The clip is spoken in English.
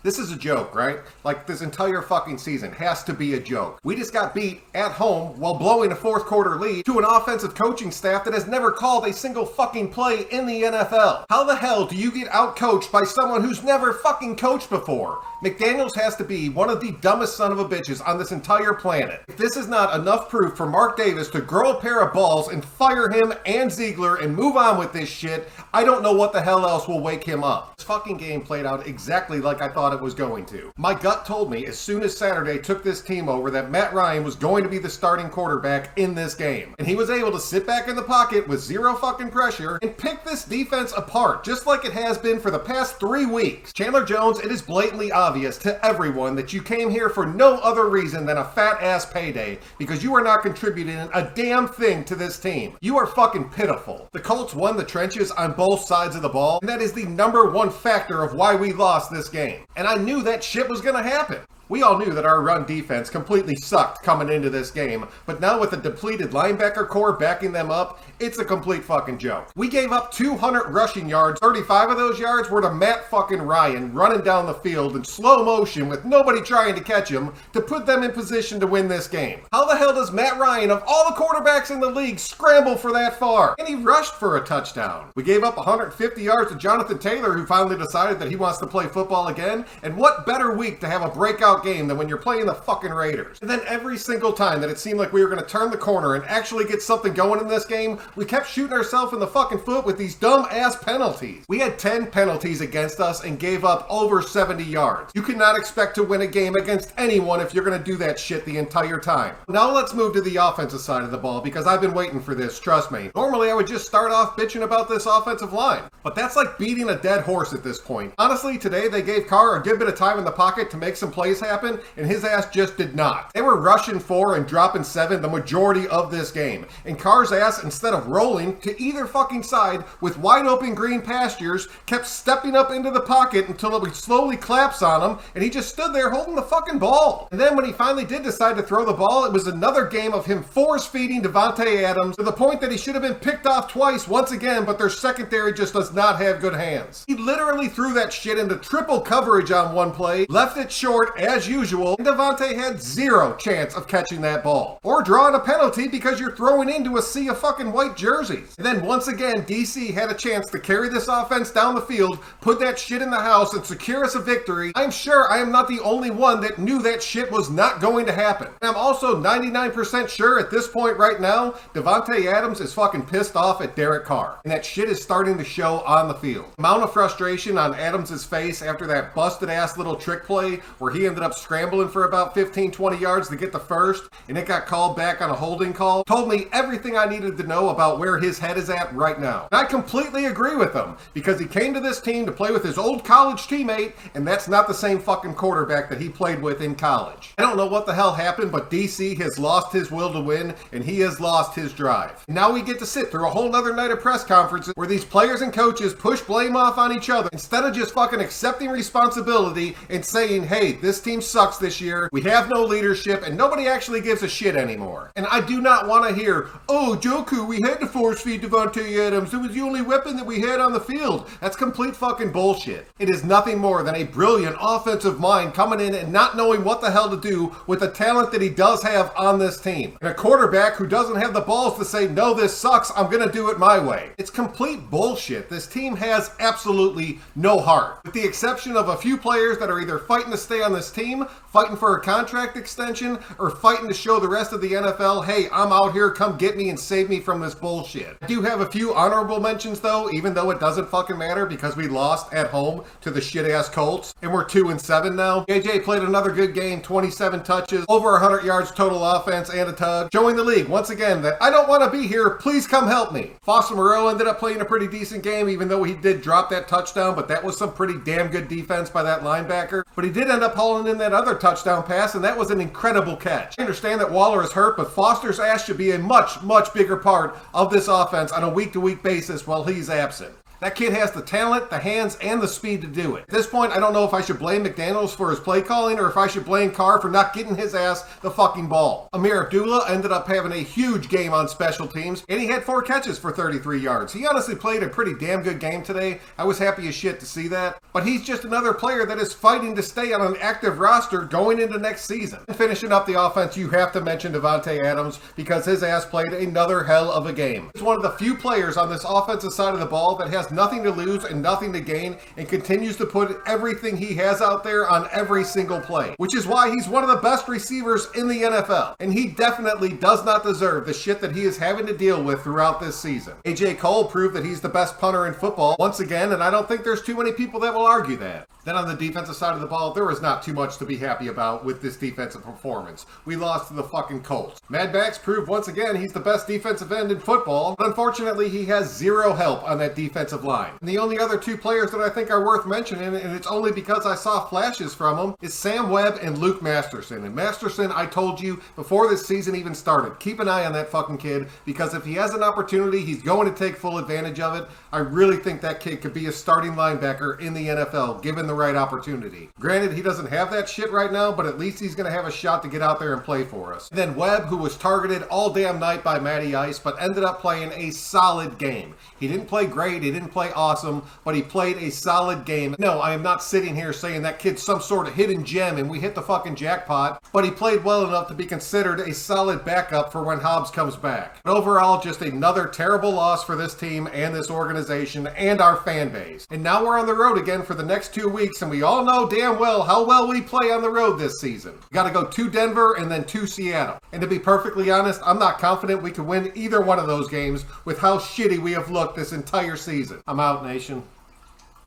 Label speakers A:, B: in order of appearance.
A: This is a joke, right? Like, this entire fucking season has to be a joke. We just got beat at home while blowing a fourth quarter lead to an offensive coaching staff that has never called a single fucking play in the NFL. How the hell do you get outcoached by someone who's never fucking coached before? McDaniels has to be one of the dumbest son of a bitches on this entire planet. If this is not enough proof for Mark Davis to grow a pair of balls and fire him and Ziegler and move on with this shit, I don't know what the hell else will wake him up. This fucking game played out exactly like I thought it was going to. My gut told me as soon as Saturday took this team over that Matt Ryan was going to be the starting quarterback in this game. And he was able to sit back in the pocket with zero fucking pressure and pick this defense apart, just like it has been for the past 3 weeks. Chandler Jones, it is blatantly obvious to everyone that you came here for no other reason than a fat ass payday because you are not contributing a damn thing to this team. You are fucking pitiful. The Colts won the trenches on both sides of the ball, and that is the #1 factor of why we lost this game. And I knew that shit was gonna happen. We all knew that our run defense completely sucked coming into this game, but now with a depleted linebacker core backing them up, it's a complete fucking joke. We gave up 200 rushing yards. 35 of those yards were to Matt fucking Ryan running down the field in slow motion with nobody trying to catch him to put them in position to win this game. How the hell does Matt Ryan, of all the quarterbacks in the league, scramble for that far? And he rushed for a touchdown. We gave up 150 yards to Jonathan Taylor, who finally decided that he wants to play football again. And what better week to have a breakout game than when you're playing the fucking Raiders. And then every single time that it seemed like we were going to turn the corner and actually get something going in this game, we kept shooting ourselves in the fucking foot with these dumb ass penalties. We had 10 penalties against us and gave up over 70 yards. You cannot expect to win a game against anyone if you're going to do that shit the entire time. Now let's move to the offensive side of the ball because I've been waiting for this, trust me. Normally I would just start off bitching about this offensive line, but that's like beating a dead horse at this point. Honestly, today they gave Carr a good bit of time in the pocket to make some plays happen, and his ass just did not. They were rushing 4 and dropping 7 the majority of this game. And Carr's ass, instead of rolling to either fucking side with wide open green pastures, kept stepping up into the pocket until it would slowly collapse on him, and he just stood there holding the fucking ball. And then when he finally did decide to throw the ball, it was another game of him force-feeding Davante Adams to the point that he should have been picked off twice once again, but their secondary just does not have good hands. He literally threw that shit into triple coverage on one play, left it short as usual, and Davante had zero chance of catching that ball. Or drawing a penalty because you're throwing into a sea of fucking white jerseys. And then once again, DC had a chance to carry this offense down the field, put that shit in the house, and secure us a victory. I'm sure I am not the only one that knew that shit was not going to happen. And I'm also 99% sure at this point right now, Davante Adams is fucking pissed off at Derek Carr. And that shit is starting to show on the field. The amount of frustration on Adams' face after that busted ass little trick play where he ended up scrambling for about 15-20 yards to get the first, and it got called back on a holding call, told me everything I needed to know about where his head is at right now. And I completely agree with him, because he came to this team to play with his old college teammate, and that's not the same fucking quarterback that he played with in college. I don't know what the hell happened, but DC has lost his will to win, and he has lost his drive. And now we get to sit through a whole nother night of press conferences where these players and coaches push blame off on each other instead of just fucking accepting responsibility and saying, hey, this team sucks this year, we have no leadership, and nobody actually gives a shit anymore. And I do not want to hear, oh, Joku, we had to force feed Davante Adams, it was the only weapon that we had on the field. That's complete fucking bullshit. It is nothing more than a brilliant offensive mind coming in and not knowing what the hell to do with the talent that he does have on this team. And a quarterback who doesn't have the balls to say, no, this sucks, I'm gonna do it my way. It's complete bullshit. This team has absolutely no heart. With the exception of a few players that are either fighting to stay on this team, fighting for a contract extension, or fighting to show the rest of the NFL, hey, I'm out here, come get me and save me from this bullshit. I do have a few honorable mentions though, even though it doesn't fucking matter because we lost at home to the shit-ass Colts, and we're 2-7 now. JJ played another good game, 27 touches, over 100 yards total offense and a tug, showing the league once again that I don't want to be here, please come help me. Foster Moreau ended up playing a pretty decent game, even though he did drop that touchdown, but that was some pretty damn good defense by that linebacker. But he did end up hauling in that other touchdown pass, and that was an incredible catch. I understand that Waller is hurt, but Foster's ass should be a much, much bigger part of this offense on a week-to-week basis while he's absent. That kid has the talent, the hands, and the speed to do it. At this point, I don't know if I should blame McDaniels for his play calling or if I should blame Carr for not getting his ass the fucking ball. Amir Abdullah ended up having a huge game on special teams, and he had 4 catches for 33 yards. He honestly played a pretty damn good game today. I was happy as shit to see that. But he's just another player that is fighting to stay on an active roster going into next season. And finishing up the offense, you have to mention Devontae Adams because his ass played another hell of a game. He's one of the few players on this offensive side of the ball that has nothing to lose and nothing to gain and continues to put everything he has out there on every single play, which is why he's one of the best receivers in the NFL. And he definitely does not deserve the shit that he is having to deal with throughout this season. AJ Cole proved that he's the best punter in football once again, and I don't think there's too many people that will argue that. Then on the defensive side of the ball, there was not too much to be happy about with this defensive performance. We lost to the fucking Colts. Mad Max proved once again he's the best defensive end in football, but unfortunately he has zero help on that defensive line. And the only other 2 players that I think are worth mentioning, and it's only because I saw flashes from them, is Sam Webb and Luke Masterson. And Masterson, I told you before this season even started, keep an eye on that fucking kid, because if he has an opportunity, he's going to take full advantage of it. I really think that kid could be a starting linebacker in the NFL, given the right opportunity. Granted, he doesn't have that shit right now, but at least he's going to have a shot to get out there and play for us. And then Webb, who was targeted all damn night by Matty Ice, but ended up playing a solid game. He didn't play great, he didn't play awesome, but he played a solid game. No, I am not sitting here saying that kid's some sort of hidden gem and we hit the fucking jackpot, but he played well enough to be considered a solid backup for when Hobbs comes back. But overall, just another terrible loss for this team and this organization and our fan base. And now we're on the road again for the next 2 weeks, and we all know damn well how well we play on the road this season. We got to go to Denver and then to Seattle. And to be perfectly honest, I'm not confident we can win either one of those games with how shitty we have looked this entire season. I'm out, nation.